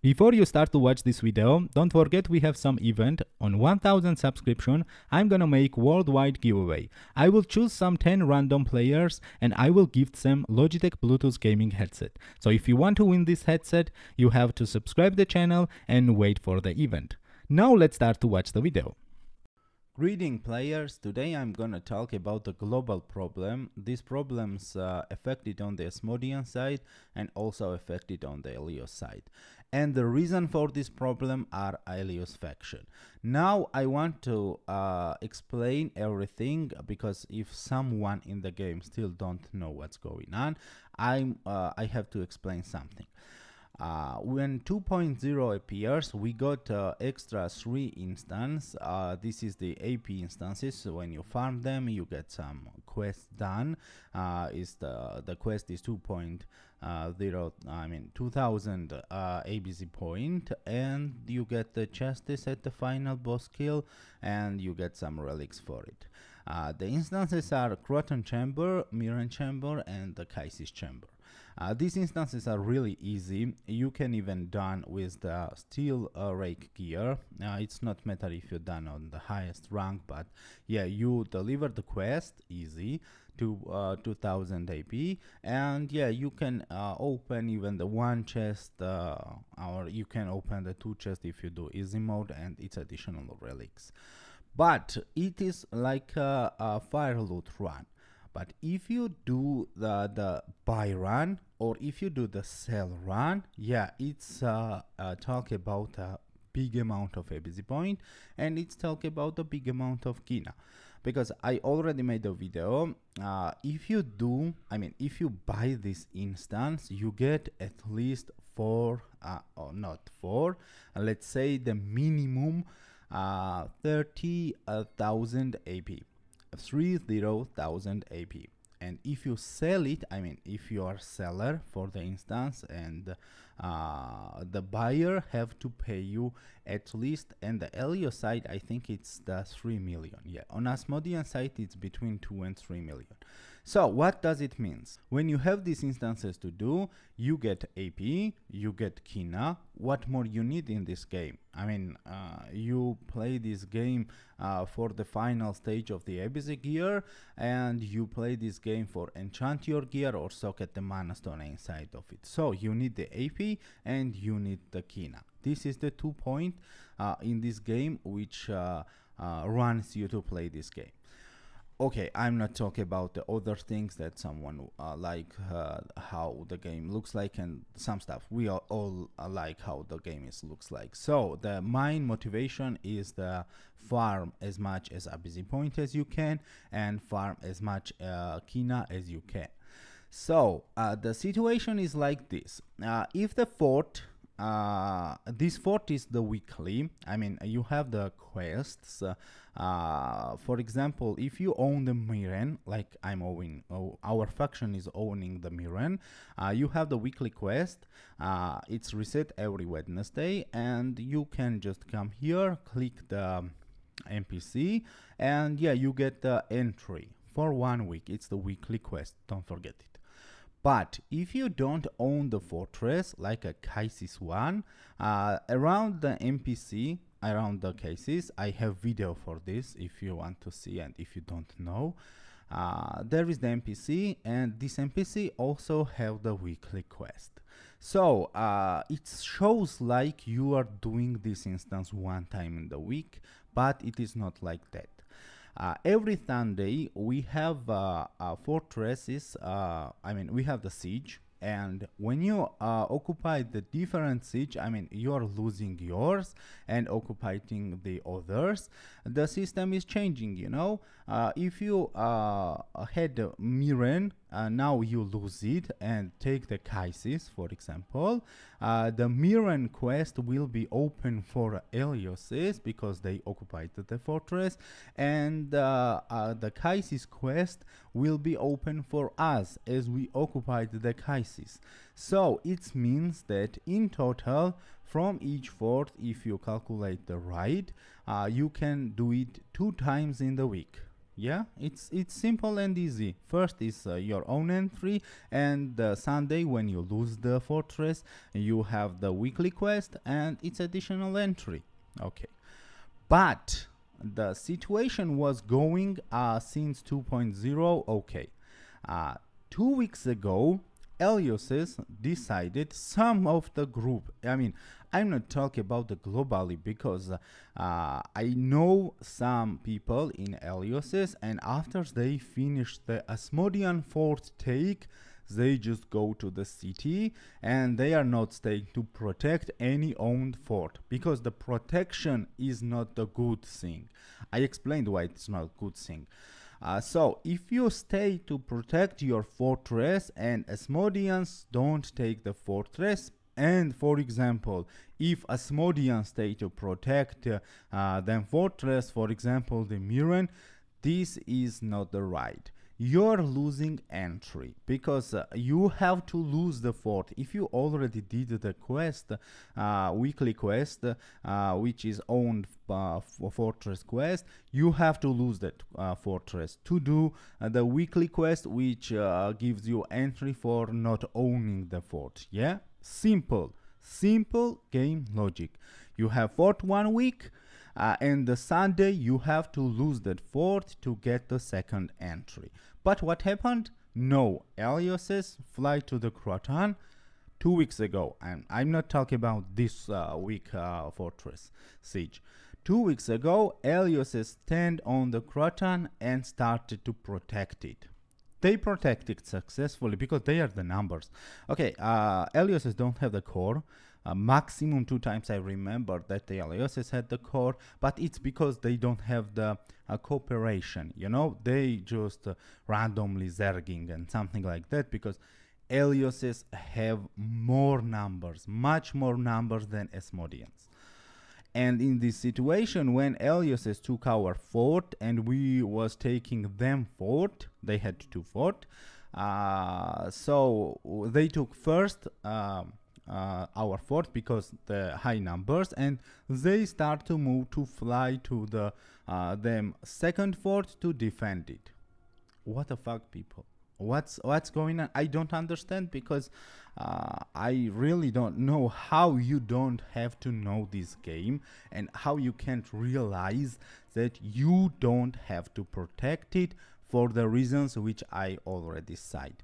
Before you start to watch this video, don't forget we have some event. On 1000 subscription, I'm gonna make worldwide giveaway. I will choose some 10 random players and I will gift them Logitech Bluetooth gaming headset. So if you want to win this headset, you have to subscribe the channel and wait for the event. Now let's start to watch the video. Greeting players, today I'm gonna talk about the global problem. These problems affected on the Asmodian side and also affected on the Elyos side. And the reason for this problem are Elyos faction. Now I want to explain everything, because if someone in the game still don't know what's going on, I have to explain something. When 2.0 appears, we got extra 3 instance. This is the AP instances. So when you farm them, you get some quests done. The quest is 2.0, 2000 ABZ point, and you get the justice at the final boss kill, and you get some relics for it. The instances are Croton Chamber, Mirren Chamber, and the Kaisis Chamber. These instances are really easy. You can even done with the steel rake gear. It's not matter if you're done on the highest rank, but yeah, you deliver the quest easy to 2000 AP, and yeah, you can open even the 1 chest, or you can open the 2 chest if you do easy mode, and it's additional relics. But it is like a fire loot run. But if you do the buy run, or if you do the sell run, yeah, it's talk about a big amount of ABZ point, and it's talk about a big amount of kinah. Because I already made a video. If you buy this instance, you get at least 4, or not 4, let's say the minimum 30,000 AP. 30,000 AP. And if you sell it, if you are seller for the instance, and the buyer have to pay you at least, and the Elyos side, I think it's the 3 million. Yeah, on Asmodian side it's between 2 and 3 million. So what does it mean? When you have these instances to do, you get AP, you get kinah. What more you need in this game? You play this game for the final stage of the ABZ gear, and you play this game for enchant your gear or socket the mana stone inside of it. So you need the AP and you need the kinah. This is the 2 point in this game which runs you to play this game. Okay, I'm not talking about the other things that someone like how the game looks like and some stuff. We all like how the game looks like. So the main motivation is the farm as much as ABZ point as you can, and farm as much kinah as you can. So the situation is like this. If the fort, this fort is the weekly, you have the quests. For example, if you own the Mirren, like our faction is owning the Mirren, you have the weekly quest. It's reset every Wednesday, and you can just come here, click the NPC, and yeah, you get the entry for 1 week. It's the weekly quest, don't forget it. But if you don't own the fortress, like a Kaisis one, around the NPC, around the cases, I have video for this if you want to see, and if you don't know, there is the NPC, and this NPC also have the weekly quest. So it shows like you are doing this instance 1 time in the week, but it is not like that. Every Sunday we have fortresses, we have the siege, and when you occupy the different siege, you are losing yours and occupying the others. The system is changing, you know. If you had Mirren, now you lose it and take the Kaisis, for example. The Mirren quest will be open for Elyoses because they occupied the fortress, and the Kaisis quest will be open for us as we occupied the Kaisis. So it means that in total, from each fort, if you calculate the right, you can do it 2 times in the week. Yeah, it's simple and easy. First is your own entry, and Sunday when you lose the fortress, you have the weekly quest and its additional entry. Okay, but the situation was going since 2.0. Okay, 2 weeks ago, Elyoses decided, some of the group, I mean, I'm not talking about the globally, because I know some people in Elyoses, and after they finish the Asmodian fort take, they just go to the city and they are not staying to protect any owned fort, because the protection is not the good thing. I explained why it's not a good thing. So if you stay to protect your fortress and Asmodians don't take the fortress, and for example, if Asmodians stay to protect them fortress, for example the Miran, this is not the right. You're losing entry, because you have to lose the fort. If you already did the quest, weekly quest, which is owned fortress quest, you have to lose that fortress to do the weekly quest, which gives you entry for not owning the fort. Yeah, simple game logic. You have fort 1 week, and the Sunday you have to lose that fort to get the second entry. But what happened? No, Elyoses fly to the Croton 2 weeks ago, and I'm not talking about this week fortress siege. 2 weeks ago, Elyoses stand on the Croton and started to protect it. They protect it successfully because they are the numbers. Okay, Elyoses don't have the core. Maximum 2 times I remember that the Elyoses had the core, but it's because they don't have the cooperation, you know, they just randomly zerging and something like that, because Elyoses have more numbers, much more numbers than Asmodians. And in this situation, when Elyoses took our fort and we was taking them fort, they had 2 fort, so they took first our fort because the high numbers, and they start to move to fly to the them second fort to defend it. What the fuck, people? What's going on? I don't understand, because I really don't know how you don't have to know this game, and how you can't realize that you don't have to protect it for the reasons which I already cite.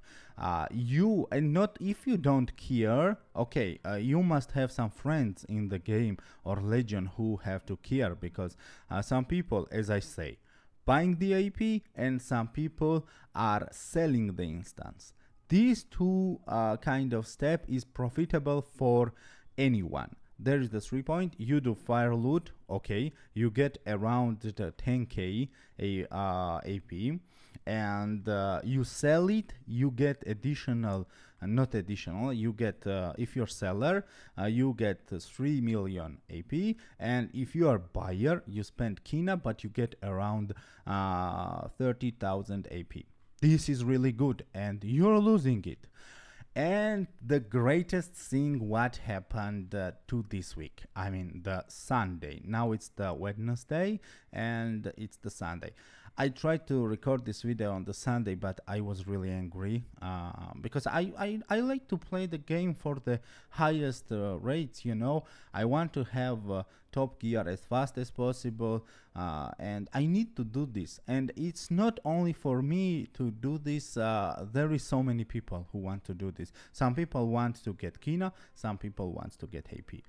You, and not if you don't care, okay, you must have some friends in the game or legion who have to care, because some people, as I say, buying the AP, and some people are selling the instance. These two kind of step is profitable for anyone. There is the 3 point. You do fire loot, okay, you get around the 10k AP, and you sell it, you get additional, not additional, you get, if you're seller, you get 3 million AP, and if you are buyer, you spend kinah, but you get around 30,000 AP. This is really good, and you're losing it. And the greatest thing what happened to this week, I mean the Sunday, now it's the Wednesday and it's the Sunday. I tried to record this video on the Sunday, but I was really angry because I like to play the game for the highest rates, you know. I want to have top gear as fast as possible, and I need to do this. And it's not only for me to do this, there is so many people who want to do this. Some people want to get kinah, some people want to get AP.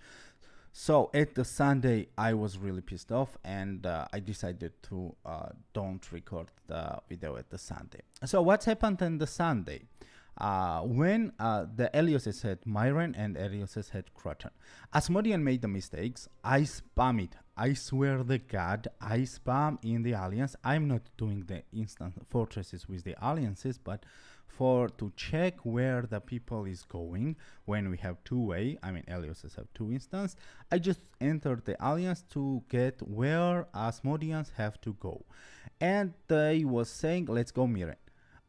So at the Sunday, I was really pissed off, and I decided to don't record the video at the Sunday. So what's happened on the Sunday? When the Elyoses had Myron and Elyoses had Croton, Asmodian made the mistakes. I spam it. I swear to God, I spam in the alliance. I'm not doing the instant fortresses with the alliances, but for to check where the people is going when we have two-way, I mean Elyoses have 2 instance, I just entered the alliance to get where Asmodians have to go. And they was saying, let's go Miran.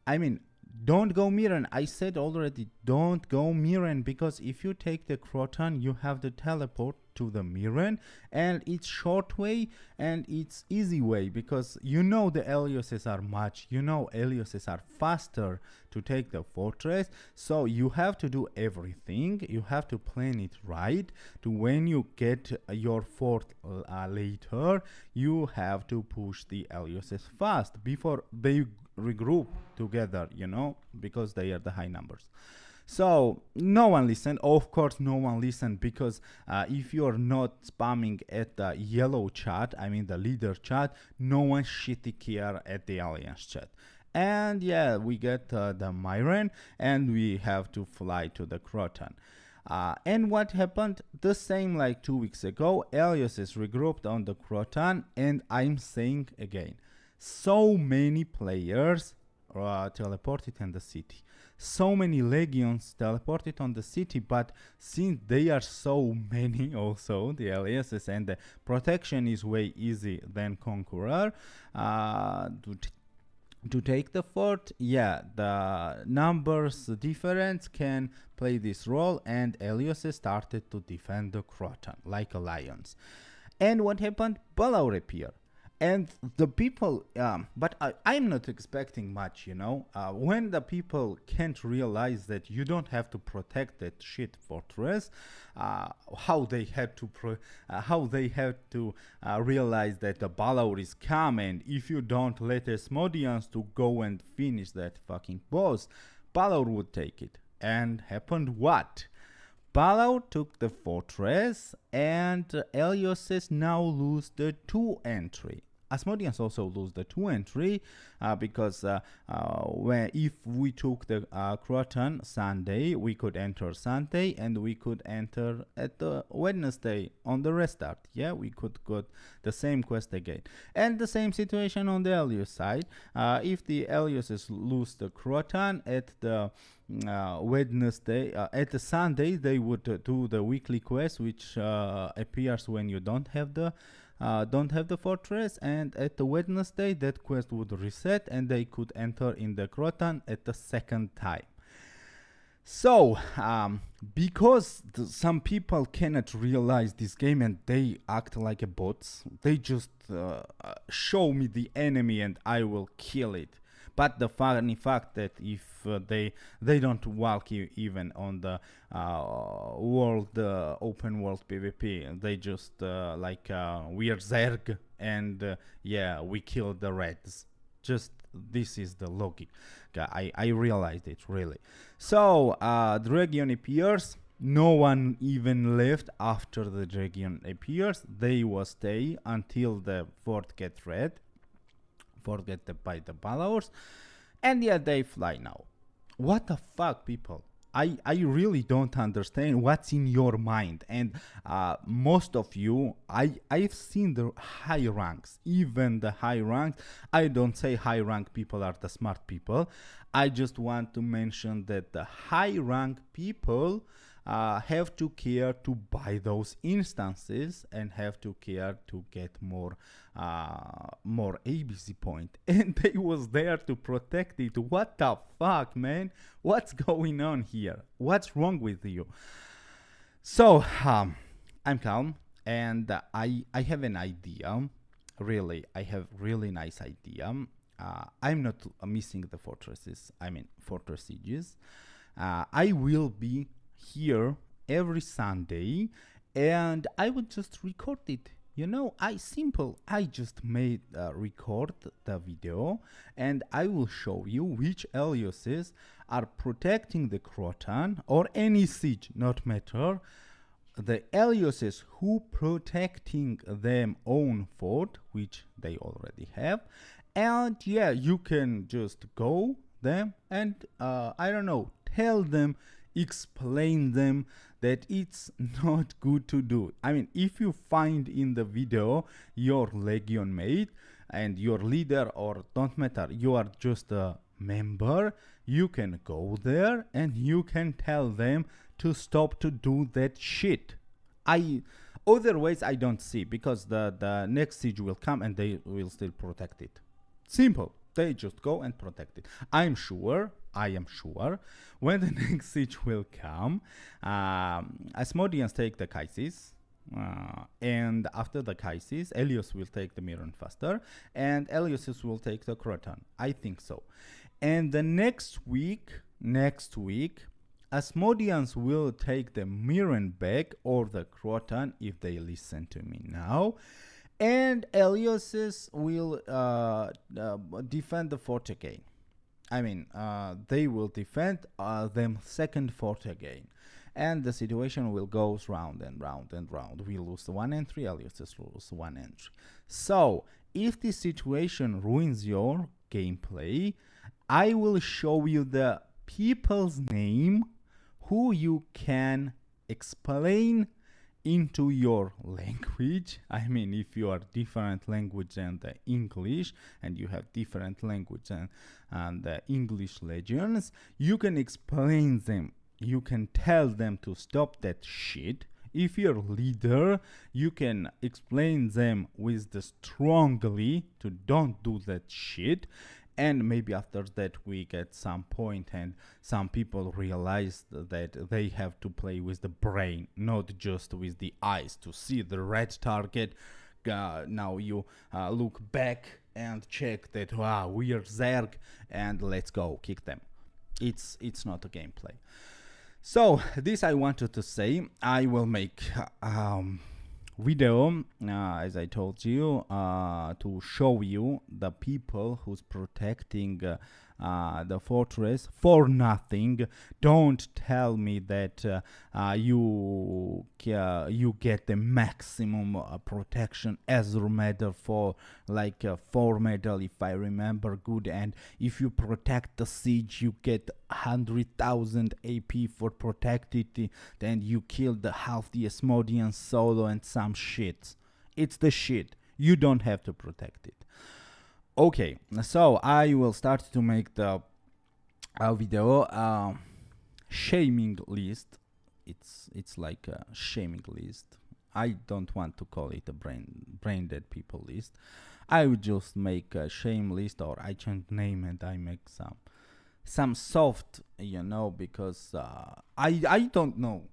I mean, don't go Mirren. I said already, don't go Mirren, because if you take the Croton, you have to teleport to the Mirren, and it's short way and it's easy way, because you know the Elyoses are Elyoses are faster to take the fortress. So you have to do everything. You have to plan it right. To when you get your fort later, you have to push the Elyoses fast before they regroup together, because they are the high numbers. So no one listened. Of course, no one listened, because if you're not spamming at the yellow chat, I mean the leader chat, no one shitty care at the alliance chat. And yeah, we get the Myron, and we have to fly to the Croton. And what happened? The same like 2 weeks ago. Elyoses regrouped on the Croton, and I'm saying again, so many players teleported in the city. So many legions teleported on the city, but since they are so many also, the Elyoses, and the protection is way easy than Conqueror, to take the fort, yeah, the numbers difference can play this role, and Elyoses started to defend the Croton like a lions. And what happened? Balor appeared. And the people, but I'm not expecting much, when the people can't realize that you don't have to protect that shit fortress, how they had to realize that the Balor is coming, and if you don't let Asmodians to go and finish that fucking boss, Balor would take it. And happened what? Balor took the fortress, and Elyoses now lose the 2 entry. Asmodians also lose the 2 entry, because if we took the Croton Sunday, we could enter Sunday, and we could enter at the Wednesday on the restart. Yeah, we could go the same quest again. And the same situation on the Elyos side. If the Elyoses lose the Croton at the Wednesday, at the Sunday, they would do the weekly quest, which appears when you don't have the fortress, and at the Wednesday that quest would reset, and they could enter in the Croton at the second time. So because some people cannot realize this game, and they act like a bots, they just show me the enemy and I will kill it. But the funny fact that if they don't walk even on the open world PvP, they just we are Zerg, and yeah, we kill the Reds. Just this is the logic. I realized it really. So Dragon appears. No one even left after the Dragon appears. They will stay until the fort gets red. Forget by the Balors, and yeah, they fly now. What the fuck, people? I really don't understand what's in your mind. And most of you, I've seen the high ranks, even the high ranks. I don't say high rank people are the smart people. I just want to mention that the high rank people have to care to buy those instances, and have to care to get more ABC point, and they was there to protect it. What the fuck, man? What's going on here? What's wrong with you? So I'm calm, and I have an idea. Really, I have really nice idea. I'm not missing the fortresses, I mean fortress sieges. I will be here every Sunday, and I would just record it. I just made record the video, and I will show you which Elyoses are protecting the Croton or any siege, not matter. The Elyoses who protecting them own fort, which they already have, and yeah, you can just go them and I don't know, tell them, explain them that it's not good to do. I mean, if you find in the video your legion mate and your leader, or don't matter, you are just a member, you can go there and you can tell them to stop to do that shit. Otherwise I don't see, because the next siege will come and they will still protect it. Simple. They just go and protect it. I'm sure I am sure. When the next siege will come, Asmodians take the Kaisis. And after the Kaisis, Elyos will take the Mirren faster, and Elyoses will take the Croton. I think so. And the next week, Asmodians will take the Mirren back or the Croton if they listen to me now. And Elyoses will defend the fort again. I mean, they will defend them second fort again. And the situation will go round and round and round. We lose 1 entry, Elyoses lose 1 entry. So, if this situation ruins your gameplay, I will show you the people's name who you can explain into your language. I mean, if you are different language than the English and you have different language and the English legends, you can explain them. You can tell them to stop that shit. If you're leader, you can explain them with the strongly to don't do that shit. And maybe after that we get some point and some people realize that they have to play with the brain, not just with the eyes to see the red target. Now you look back and check that, wow, we are Zerg, and let's go kick them. It's not a gameplay. So this I wanted to say. I will make video, as I told you, to show you the people who's protecting the fortress for nothing. Don't tell me that you get the maximum protection as medal for like 4 medal if I remember good, and if you protect the siege you get 100,000 AP for protected, then you kill the half the Asmodian solo and some shit. It's the shit. You don't have to protect it. Okay, so I will start to make the video shaming list. It's like a shaming list. I don't want to call it a brain dead people list. I would just make a shame list, or I change name and I make some soft, you know, because I don't know.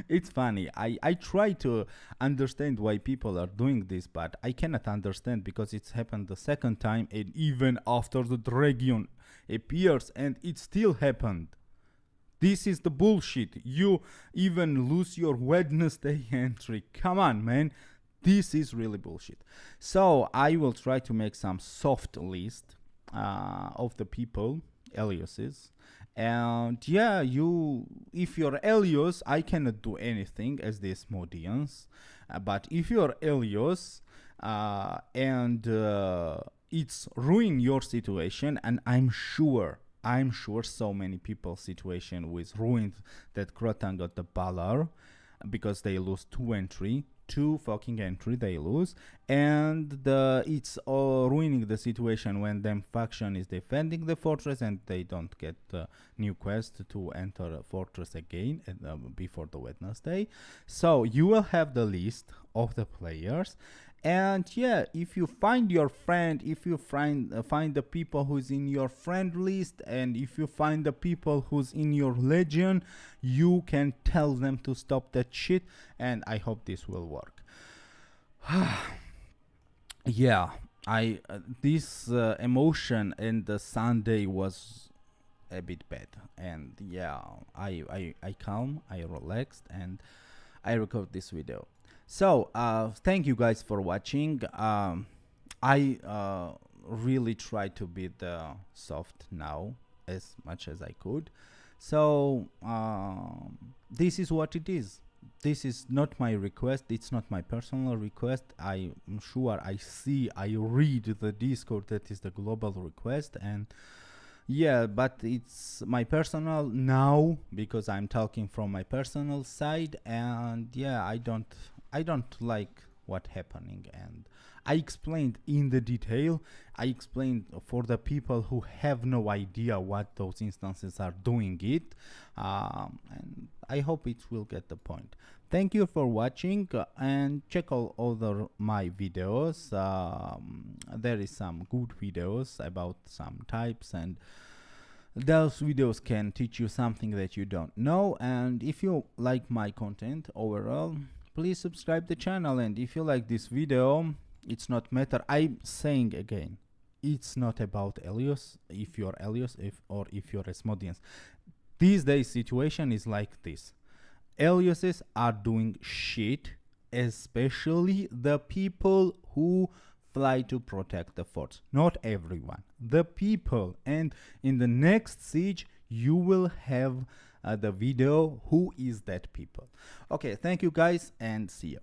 It's funny. I try to understand why people are doing this, but I cannot understand because it's happened the second time, and even after the Dragon appears, and it still happened. This is the bullshit. You even lose your Wednesday entry. Come on, man. This is really bullshit. So I will try to make some soft list of the people, Elyoses. And yeah, if you're Elyos, I cannot do anything as the Asmodians. But if you're Elyos and it's ruining your situation, and I'm sure so many people's situation was ruined that Croton got the Balar because they lose 2 fucking entry they lose, and it's ruining the situation when them faction is defending the fortress and they don't get new quest to enter a fortress again before the Wednesday. So you will have the list of the players, and yeah, if you find your friend, if you find the people who's in your friend list, and if you find the people who's in your legion, you can tell them to stop that shit, and I hope this will work. Yeah, this emotion in the Sunday was a bit bad, and yeah, I calm, I relaxed, and I record this video. So thank you guys for watching. I really try to be the soft now as much as I could. So this is what it is. This is not my request. It's not my personal request. I'm sure I read the Discord that is the global request, and yeah, but it's my personal now because I'm talking from my personal side, and yeah, I don't like what happening, and I explained in the detail. I explained for the people who have no idea what those instances are doing it, and I hope it will get the point. Thank you for watching, and check all other my videos. There is some good videos about some types, and those videos can teach you something that you don't know. And if you like my content overall, please subscribe the channel. And if you like this video, it's not matter, I'm saying again, it's not about Elyos, if you're Elyos, or if you're Asmodians. These days situation is like this. Elyoses are doing shit, especially the people who fly to protect the forts. Not everyone, the people. And in the next siege you will have the video who is that people. Okay, thank you guys and see you.